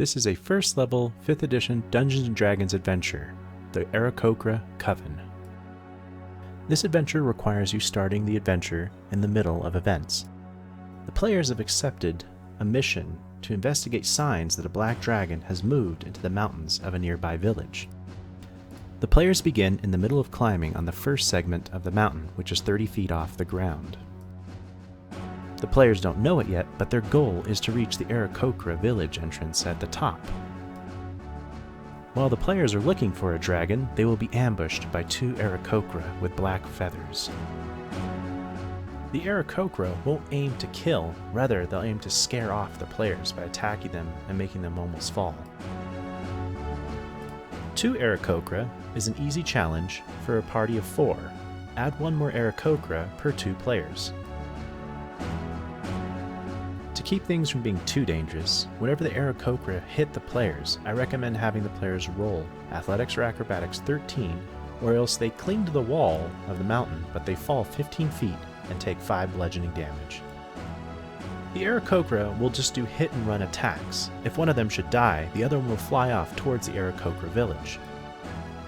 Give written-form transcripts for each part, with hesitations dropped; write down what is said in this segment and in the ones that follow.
This is a first level, 5th edition Dungeons & Dragons adventure, the Aarakocran Coven. This adventure requires you starting the adventure in the middle of events. The players have accepted a mission to investigate signs that a black dragon has moved into the mountains of a nearby village. The players begin in the middle of climbing on the first segment of the mountain, which is 30 feet off the ground. The players don't know it yet, but their goal is to reach the Aarakocra village entrance at the top. While the players are looking for a dragon, they will be ambushed by 2 Aarakocra with black feathers. The Aarakocra won't aim to kill, rather they'll aim to scare off the players by attacking them and making them almost fall. 2 Aarakocra is an easy challenge for a party of 4. Add 1 more Aarakocra per 2 players. To keep things from being too dangerous, whenever the Aarakocra hit the players, I recommend having the players roll Athletics or Acrobatics 13, or else they cling to the wall of the mountain, but they fall 15 feet and take 5 bludgeoning damage. The Aarakocra will just do hit and run attacks. If one of them should die, the other one will fly off towards the Aarakocra village.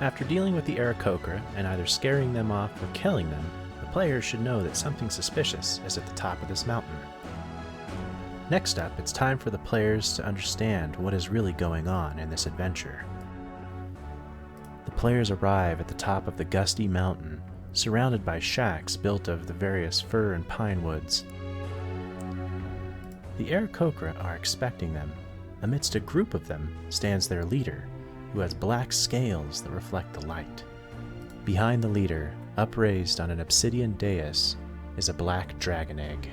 After dealing with the Aarakocra and either scaring them off or killing them, the players should know that something suspicious is at the top of this mountain. Next up, it's time for the players to understand what is really going on in this adventure. The players arrive at the top of the gusty mountain, surrounded by shacks built of the various fir and pine woods. The Aarakocra are expecting them. Amidst a group of them stands their leader, who has black scales that reflect the light. Behind the leader, upraised on an obsidian dais, is a black dragon egg.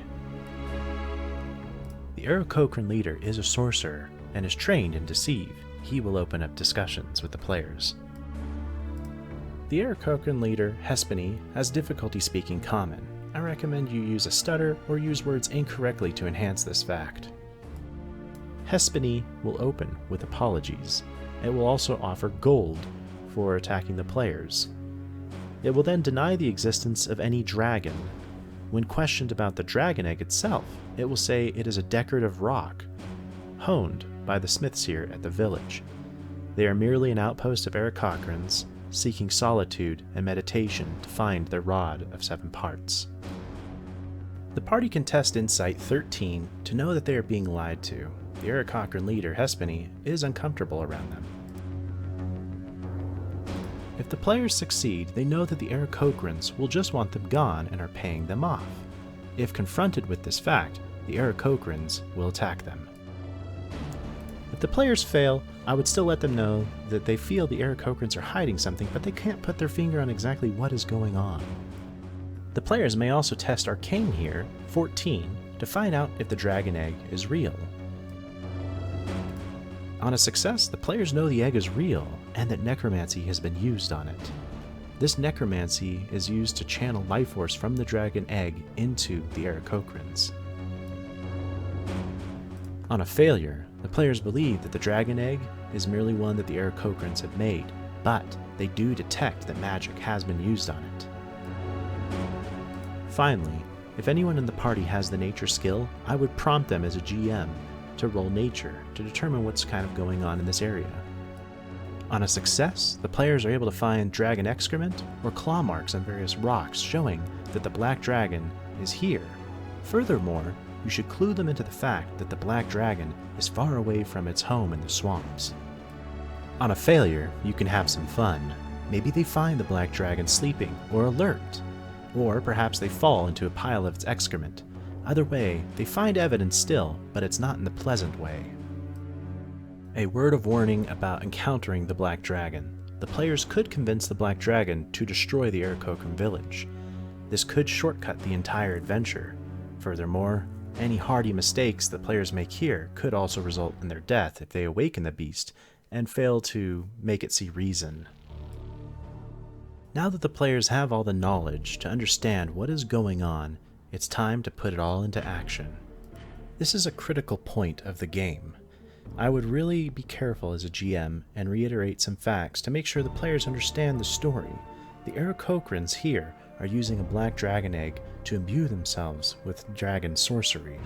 The Aarakocran leader is a sorcerer and is trained in Deceive. He will open up discussions with the players. The Aarakocran leader, Hespany, has difficulty speaking Common. I recommend you use a stutter or use words incorrectly to enhance this fact. Hespany will open with apologies. It will also offer gold for attacking the players. It will then deny the existence of any dragon. When questioned about the dragon egg itself, it will say it is a decorative rock, honed by the smiths here at the village. They are merely an outpost of Aarakocrans, seeking solitude and meditation to find their rod of 7 parts. The party can test Insight 13 to know that they are being lied to. The Aarakocran leader, Hespany, is uncomfortable around them. If the players succeed, they know that the Aarakocrans will just want them gone and are paying them off. If confronted with this fact, the Aarakocrans will attack them. If the players fail, I would still let them know that they feel the Aarakocrans are hiding something, but they can't put their finger on exactly what is going on. The players may also test Arcane here, 14, to find out if the dragon egg is real. On a success, the players know the egg is real, and that necromancy has been used on it. This necromancy is used to channel life force from the dragon egg into the Aarakocrans. On a failure, the players believe that the dragon egg is merely one that the Aarakocrans have made, but they do detect that magic has been used on it. Finally, if anyone in the party has the nature skill, I would prompt them as a GM to roll nature to determine what's kind of going on in this area. On a success, the players are able to find dragon excrement or claw marks on various rocks showing that the black dragon is here. Furthermore, you should clue them into the fact that the black dragon is far away from its home in the swamps. On a failure, you can have some fun. Maybe they find the black dragon sleeping or alert, or perhaps they fall into a pile of its excrement. Either way, they find evidence still, but it's not in the pleasant way. A word of warning about encountering the black dragon. The players could convince the black dragon to destroy the Aarakocran village. This could shortcut the entire adventure. Furthermore, any hardy mistakes the players make here could also result in their death if they awaken the beast and fail to make it see reason. Now that the players have all the knowledge to understand what is going on, it's time to put it all into action. This is a critical point of the game. I would really be careful as a GM and reiterate some facts to make sure the players understand the story. The Aarakocrans here are using a black dragon egg to imbue themselves with dragon sorcery.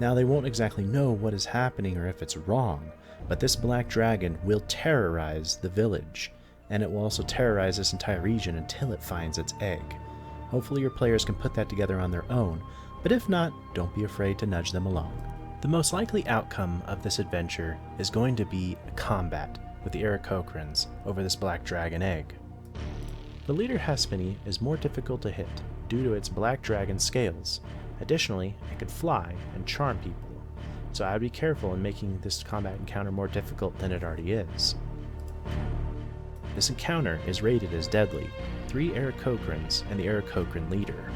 Now, they won't exactly know what is happening or if it's wrong, but this black dragon will terrorize the village, and it will also terrorize this entire region until it finds its egg. Hopefully your players can put that together on their own, but if not, don't be afraid to nudge them along. The most likely outcome of this adventure is going to be a combat with the Aarakocrans over this black dragon egg. The leader Hespany is more difficult to hit due to its black dragon scales. Additionally, it could fly and charm people, so I would be careful in making this combat encounter more difficult than it already is. This encounter is rated as deadly, 3 Aarakocrans and the Aarakocran leader.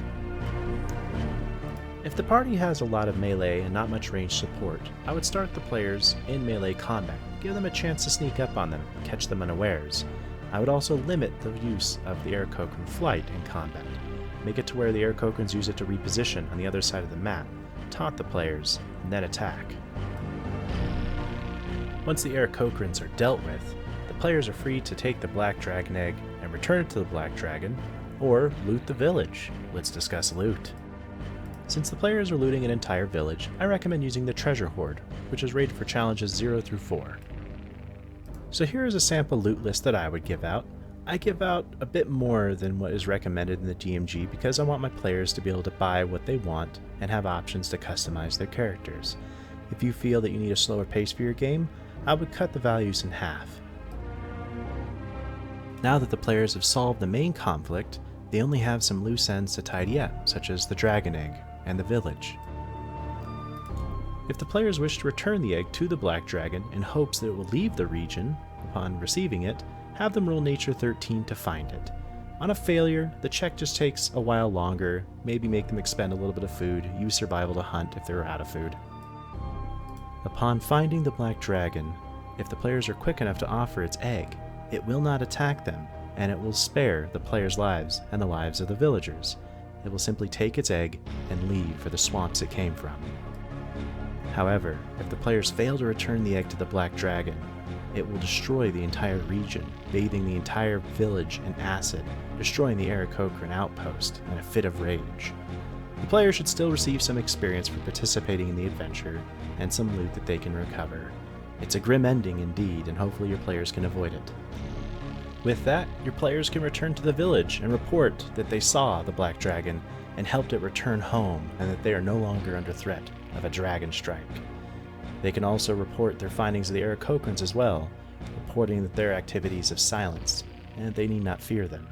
If the party has a lot of melee and not much ranged support, I would start the players in melee combat, give them a chance to sneak up on them, catch them unawares. I would also limit the use of the Aarakocran flight in combat, make it to where the Aarakocrans use it to reposition on the other side of the map, taunt the players, and then attack. Once the Aarakocrans are dealt with, the players are free to take the black dragon egg and return it to the black dragon, or loot the village. Let's discuss loot. Since the players are looting an entire village, I recommend using the treasure hoard, which is rated for challenges 0 through 4. So here is a sample loot list that I would give out. I give out a bit more than what is recommended in the DMG because I want my players to be able to buy what they want and have options to customize their characters. If you feel that you need a slower pace for your game, I would cut the values in half. Now that the players have solved the main conflict, they only have some loose ends to tidy up, such as the dragon egg and the village. If the players wish to return the egg to the black dragon in hopes that it will leave the region upon receiving it, have them roll Nature 13 to find it. On a failure, the check just takes a while longer, maybe make them expend a little bit of food, use survival to hunt if they're out of food. Upon finding the black dragon, if the players are quick enough to offer its egg, it will not attack them, and it will spare the players' lives and the lives of the villagers. It will simply take its egg and leave for the swamps it came from. However, if the players fail to return the egg to the black dragon, it will destroy the entire region, bathing the entire village in acid, destroying the Aarakocran Outpost in a fit of rage. The players should still receive some experience for participating in the adventure, and some loot that they can recover. It's a grim ending indeed, and hopefully your players can avoid it. With that, your players can return to the village and report that they saw the black dragon and helped it return home, and that they are no longer under threat of a dragon strike. They can also report their findings of the Aarakocrans as well, reporting that their activities have silenced, and they need not fear them.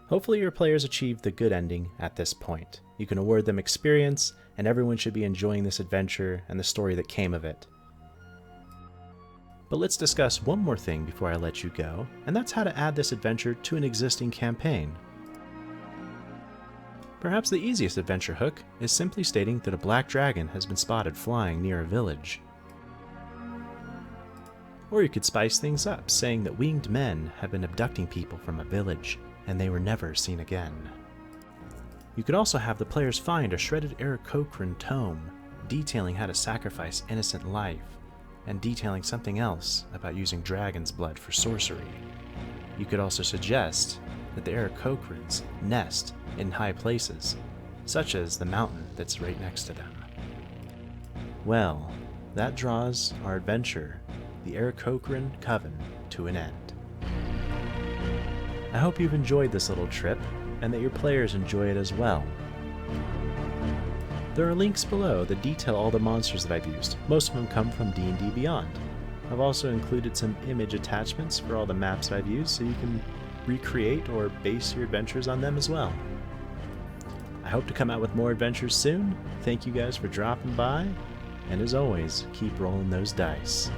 Hopefully your players achieved the good ending at this point. You can award them experience, and everyone should be enjoying this adventure and the story that came of it. But let's discuss one more thing before I let you go, and that's how to add this adventure to an existing campaign. Perhaps the easiest adventure hook is simply stating that a black dragon has been spotted flying near a village. Or you could spice things up, saying that winged men have been abducting people from a village, and they were never seen again. You could also have the players find a shredded Aarakocran tome, detailing how to sacrifice innocent life, and detailing something else about using dragon's blood for sorcery. You could also suggest that the Aarakocrans nest in high places, such as the mountain that's right next to them. Well, that draws our adventure, the Aarakocran Coven, to an end. I hope you've enjoyed this little trip, and that your players enjoy it as well. There are links below that detail all the monsters that I've used. Most of them come from D&D Beyond. I've also included some image attachments for all the maps that I've used, so you can recreate or base your adventures on them as well. I hope to come out with more adventures soon. Thank you guys for dropping by, and as always, keep rolling those dice.